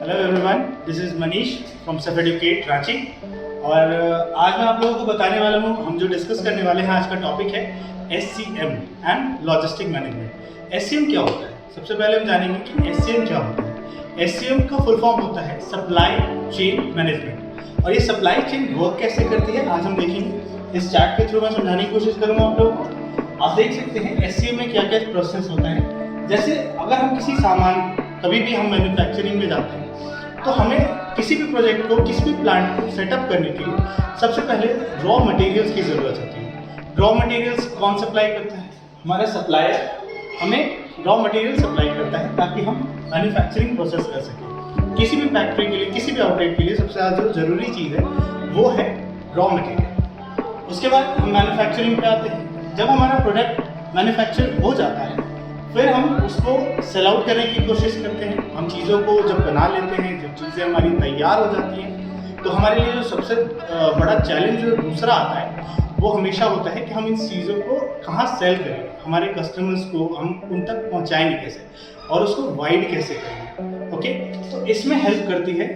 Hello everyone, this is Manish from safe educate Ranchi. और आज मैं आप लोगों को बताने वाला हूँ, हम जो डिस्कस करने वाले हैं आज का टॉपिक है SCM and logistic management. SCM क्या होता है? सबसे पहले हम जानेंगे कि SCM क्या होता है। SCM का फुल फॉर्म होता है सप्लाई चेन मैनेजमेंट। और ये सप्लाई चेन वर्क कैसे करती है आज हम देखेंगे। इस चार्ट के थ्रू मैं समझाने की कोशिश करूँगा आप लोगों को। आप देख सकते हैं SCM में क्या क्या प्रोसेस होता है। जैसे अगर हम किसी सामान, कभी भी हम मैन्युफैक्चरिंग में जाते हैं तो हमें किसी भी प्रोजेक्ट को, किसी भी प्लांट को सेटअप करने के लिए सबसे पहले रॉ मटेरियल्स की ज़रूरत होती है। रॉ मटेरियल्स कौन सप्लाई करता है? हमारा सप्लायर हमें रॉ मटेरियल सप्लाई करता है ताकि हम मैन्युफैक्चरिंग प्रोसेस कर सकें। किसी भी फैक्ट्री के लिए, किसी भी आउटलेट के लिए सबसे ज़्यादा जो ज़रूरी चीज़ है वो है रॉ मटेरियल। उसके बाद हम मैन्युफैक्चरिंग पे आते हैं। जब हमारा प्रोडक्ट मैन्युफैक्चर हो जाता है फिर हम उसको सेल आउट करने की कोशिश करते हैं। हम चीज़ों को जब बना लेते हैं, जब चीज़ें हमारी तैयार हो जाती हैं, तो हमारे लिए जो सबसे बड़ा चैलेंज जो दूसरा आता है वो हमेशा होता है कि हम इन चीज़ों को कहाँ सेल करें, हमारे कस्टमर्स को हम उन तक पहुँचाएंगे कैसे और उसको वाइड कैसे करेंगे। ओके, तो इसमें हेल्प करती है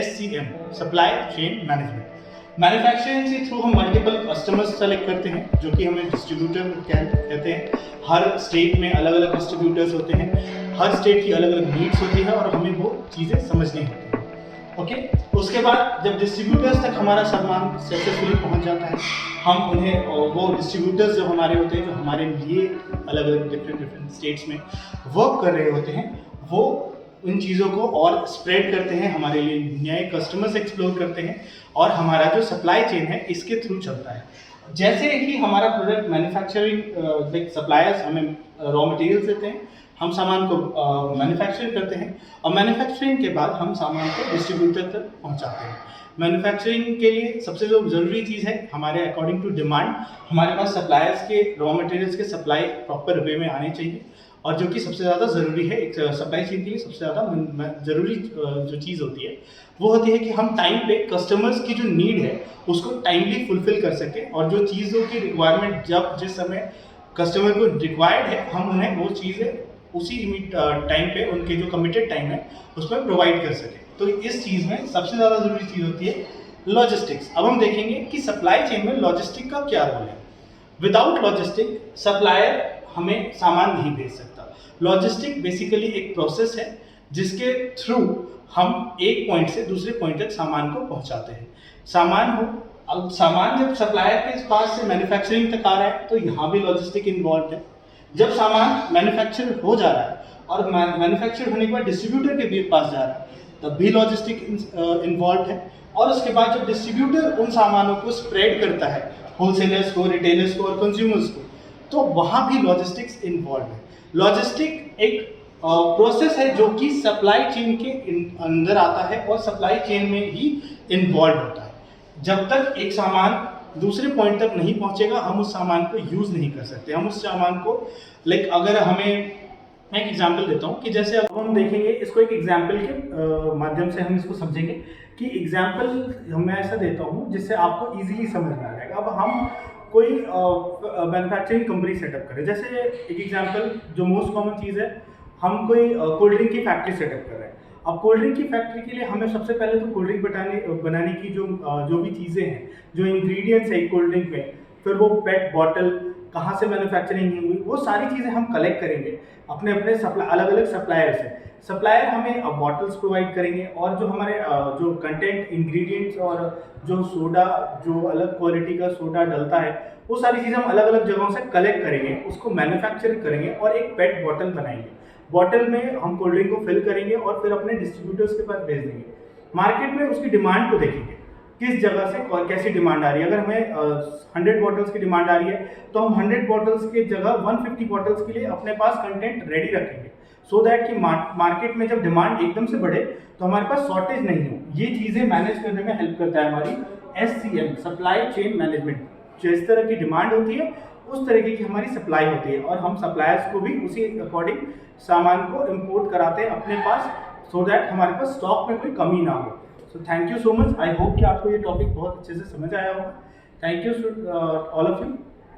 SCM, supply chain management. Manufacturing के थ्रू हम मल्टीपल कस्टमर्स सेलेक्ट करते हैं, जो कि हमें डिस्ट्रीब्यूटर कहते हैं। हर स्टेट में अलग अलग डिस्ट्रीब्यूटर्स होते हैं, हर स्टेट की अलग अलग नीड्स होती है और हमें वो चीज़ें समझनी होती हैं। ओके, उसके बाद जब डिस्ट्रीब्यूटर्स तक हमारा सामान सक्सेसफुली पहुंच जाता है, हम उन्हें, वो डिस्ट्रीब्यूटर्स जो हमारे होते हैं, जो हमारे लिए अलग अलग डिफरेंट स्टेट्स में वर्क कर रहे होते हैं, वो उन चीज़ों को और स्प्रेड करते हैं, हमारे लिए नए कस्टमर्स एक्सप्लोर करते हैं और हमारा जो सप्लाई चेन है इसके थ्रू चलता है। जैसे ही हमारा प्रोडक्ट मैन्युफैक्चरिंग, सप्लायर्स हमें रॉ मटेरियल्स देते हैं, हम सामान को मैन्युफैक्चरिंग करते हैं और मैन्युफैक्चरिंग के बाद हम सामान को डिस्ट्रीब्यूटर तक पहुंचाते हैं। मैन्युफैक्चरिंग के लिए सबसे जो ज़रूरी चीज़ है, हमारे अकॉर्डिंग टू डिमांड हमारे पास सप्लायर्स के रॉ मटेरियल्स के सप्लाई प्रॉपर वे में आने चाहिए। और जो कि सबसे ज़्यादा ज़रूरी है एक सप्लाई चेन के लिए, सबसे ज़्यादा ज़रूरी जो चीज़ होती है वो होती है कि हम टाइम पे कस्टमर्स की जो नीड है उसको टाइमली फुलफिल कर सकें और जो चीज़ों की रिक्वायरमेंट जब जिस समय कस्टमर को रिक्वायर्ड है, हम उन्हें वो चीज़ें उसी टाइम पे, उनके जो कमिटेड टाइम है उसमें प्रोवाइड कर सकें। तो इस चीज़ में सबसे ज़्यादा ज़रूरी चीज़ होती है लॉजिस्टिक्स। अब हम देखेंगे कि सप्लाई चेन में लॉजिस्टिक का क्या रोल है। विदाउट लॉजिस्टिक सप्लायर हमें सामान नहीं भेज सकता। लॉजिस्टिक बेसिकली एक प्रोसेस है जिसके थ्रू हम एक पॉइंट से दूसरे पॉइंट तक सामान को पहुंचाते हैं। अब सामान जब सप्लायर के पास से मैन्युफैक्चरिंग तक आ रहा है तो यहाँ भी लॉजिस्टिक इन्वॉल्व है। जब सामान मैन्युफैक्चर हो जा रहा है और मैन्युफैक्चर होने के बाद डिस्ट्रीब्यूटर के भी पास जा रहा है तब भी लॉजिस्टिक इन्वॉल्व है। और उसके बाद जब डिस्ट्रीब्यूटर उन सामानों को स्प्रेड करता है होलसेलर्स को, रिटेलर्स को और कंज्यूमर्स को, तो वहाँ भी लॉजिस्टिक्स इन्वॉल्व है। लॉजिस्टिक एक प्रोसेस है जो कि सप्लाई चेन के अंदर आता है और सप्लाई चेन में ही इन्वॉल्व होता है। जब तक एक सामान दूसरे पॉइंट तक नहीं पहुंचेगा हम उस सामान को यूज़ नहीं कर सकते। हम उस सामान को अगर हमें, मैं एक एग्जांपल देता हूँ कि जैसे अब हम देखेंगे इसको, एक एग्जांपल के माध्यम से हम इसको समझेंगे कि एग्जांपल मैं ऐसा देता हूँ जिससे आपको इजीली समझ में आ जाएगा। अब हम कोई मैन्युफैक्चरिंग कंपनी सेटअप करें, जैसे एक एग्जांपल जो मोस्ट कॉमन चीज़ है, हम कोई कोल्ड ड्रिंक की फैक्ट्री सेटअप कर रहे हैं। अब कोल्ड ड्रिंक की फैक्ट्री के लिए हमें सबसे पहले तो कोल्ड ड्रिंक बनाने की जो भी चीज़ें हैं, जो इंग्रेडिएंट्स है कोल्ड ड्रिंक में, फिर वो पेट बॉटल कहाँ से मैन्युफैक्चरिंग हुई, वो सारी चीज़ें हम कलेक्ट करेंगे अपने अपने अलग अलग सप्लायर से। सप्लायर हमें बॉटल्स प्रोवाइड करेंगे और जो हमारे जो कंटेंट, इंग्रेडिएंट्स और जो सोडा, जो अलग क्वालिटी का सोडा डलता है, वो सारी चीज़ें हम अलग अलग जगहों से कलेक्ट करेंगे, उसको मैन्युफैक्चर करेंगे और एक पेट बॉटल बनाएंगे। बॉटल में हम कोल्ड ड्रिंक को फिल करेंगे और फिर अपने डिस्ट्रीब्यूटर्स के पास भेज देंगे। मार्केट में उसकी डिमांड को देखेंगे, किस जगह से कैसी डिमांड आ रही है। अगर हमें 100 बॉटल्स की डिमांड आ रही है तो हम 100 बॉटल्स की जगह 150 बॉटल्स के लिए अपने पास कंटेंट रेडी रखेंगे, सो दैट कि मार्केट में जब डिमांड एकदम से बढ़े तो हमारे पास शॉर्टेज नहीं हो। ये चीज़ें मैनेज करने में हेल्प करता है हमारी SCM, सप्लाई चेन मैनेजमेंट। जिस तरह की डिमांड होती है उस तरीके की हमारी सप्लाई होती है और हम सप्लायर्स को भी उसी अकॉर्डिंग सामान को इम्पोर्ट कराते हैं अपने पास, सो दैट हमारे पास स्टॉक में कोई कमी ना हो। So thank you so much. I hope कि आपको ये टॉपिक बहुत अच्छे से समझ आया होगा। Thank you all of you.